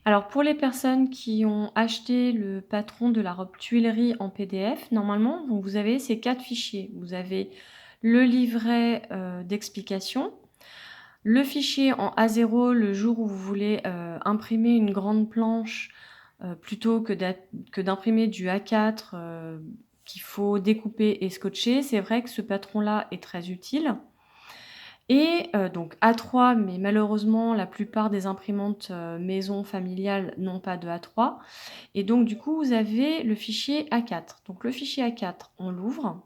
Alors pour les personnes qui ont acheté le patron de la robe tuilerie en PDF, normalement, vous avez ces 4 fichiers. Vous avez le livret, d'explication, le fichier en A0 le jour où vous voulez, imprimer une grande planche, plutôt que d'imprimer du A4, qu'il faut découper et scotcher. C'est vrai que ce patron-là est très utile. Et donc A3, mais malheureusement la plupart des imprimantes, maison familiales n'ont pas de A3 et donc du coup vous avez le fichier A4. Donc le fichier A4, on l'ouvre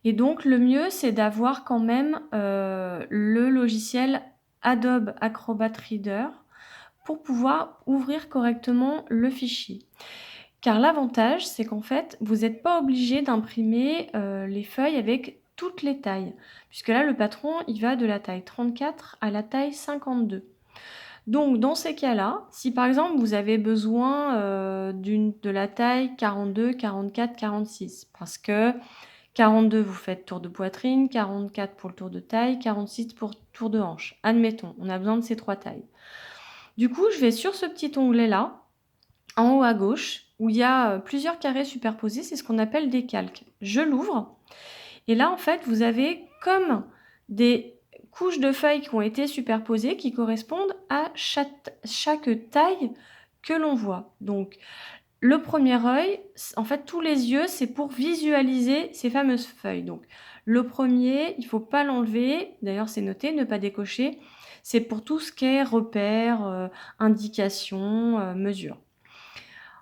et donc le mieux c'est d'avoir quand même, le logiciel Adobe Acrobat Reader pour pouvoir ouvrir correctement le fichier. Car l'avantage, c'est qu'en fait, vous n'êtes pas obligé d'imprimer, les feuilles avec toutes les tailles. Puisque là, le patron, il va de la taille 34 à la taille 52. Donc dans ces cas-là, si par exemple vous avez besoin, de la taille 42, 44, 46 parce que 42 vous faites tour de poitrine, 44 pour le tour de taille, 46 pour tour de hanche. Admettons, on a besoin de ces 3 tailles. Du coup, je vais sur ce petit onglet-là en haut à gauche, où il y a plusieurs carrés superposés, c'est ce qu'on appelle des calques. Je l'ouvre, et là, en fait, vous avez comme des couches de feuilles qui ont été superposées, qui correspondent à chaque taille que l'on voit. Donc, le premier œil, en fait, tous les yeux, c'est pour visualiser ces fameuses feuilles. Donc, le premier, il ne faut pas l'enlever, d'ailleurs c'est noté, ne pas décocher, c'est pour tout ce qui est repères, indications, mesures.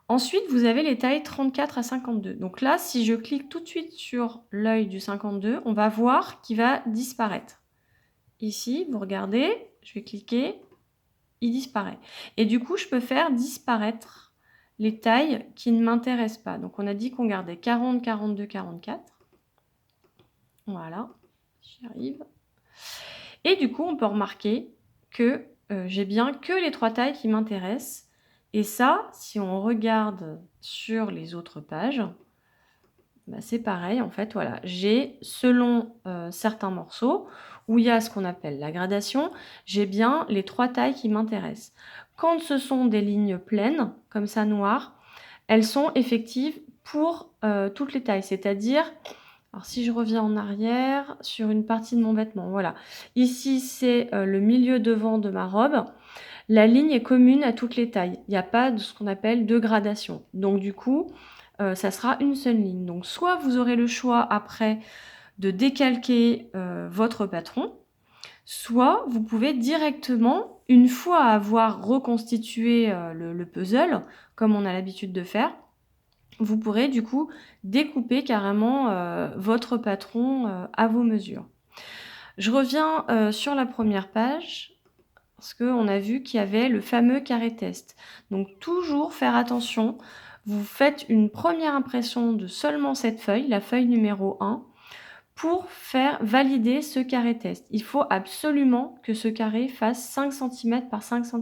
Ensuite, vous avez les tailles 34 à 52. Donc là, si je clique tout de suite sur l'œil du 52, on va voir qu'il va disparaître. Ici, vous regardez, je vais cliquer, il disparaît. Et du coup, je peux faire disparaître les tailles qui ne m'intéressent pas. Donc on a dit qu'on gardait 40, 42, 44. Voilà, j'y arrive. Et du coup, on peut remarquer que j'ai bien que les 3 tailles qui m'intéressent. Et ça, si on regarde sur les autres pages, bah, c'est pareil en fait, voilà. J'ai selon, certains morceaux où il y a ce qu'on appelle la gradation, j'ai bien les 3 tailles qui m'intéressent. Quand ce sont des lignes pleines, comme ça noires, elles sont effectives pour, toutes les tailles. C'est-à-dire, alors si je reviens en arrière sur une partie de mon vêtement, voilà. Ici, c'est, le milieu devant de ma robe. La ligne est commune à toutes les tailles. Il n'y a pas de ce qu'on appelle de gradation. Donc du coup, ça sera une seule ligne. Donc soit vous aurez le choix après de décalquer, votre patron, soit vous pouvez directement, une fois avoir reconstitué, le puzzle, comme on a l'habitude de faire, vous pourrez du coup découper carrément, votre patron, à vos mesures. Je reviens, sur la première page parce qu'on a vu qu'il y avait le fameux carré test. Donc toujours faire attention, vous faites une première impression de seulement cette feuille, la feuille numéro 1, pour faire valider ce carré test. Il faut absolument que ce carré fasse 5 cm par 5 cm.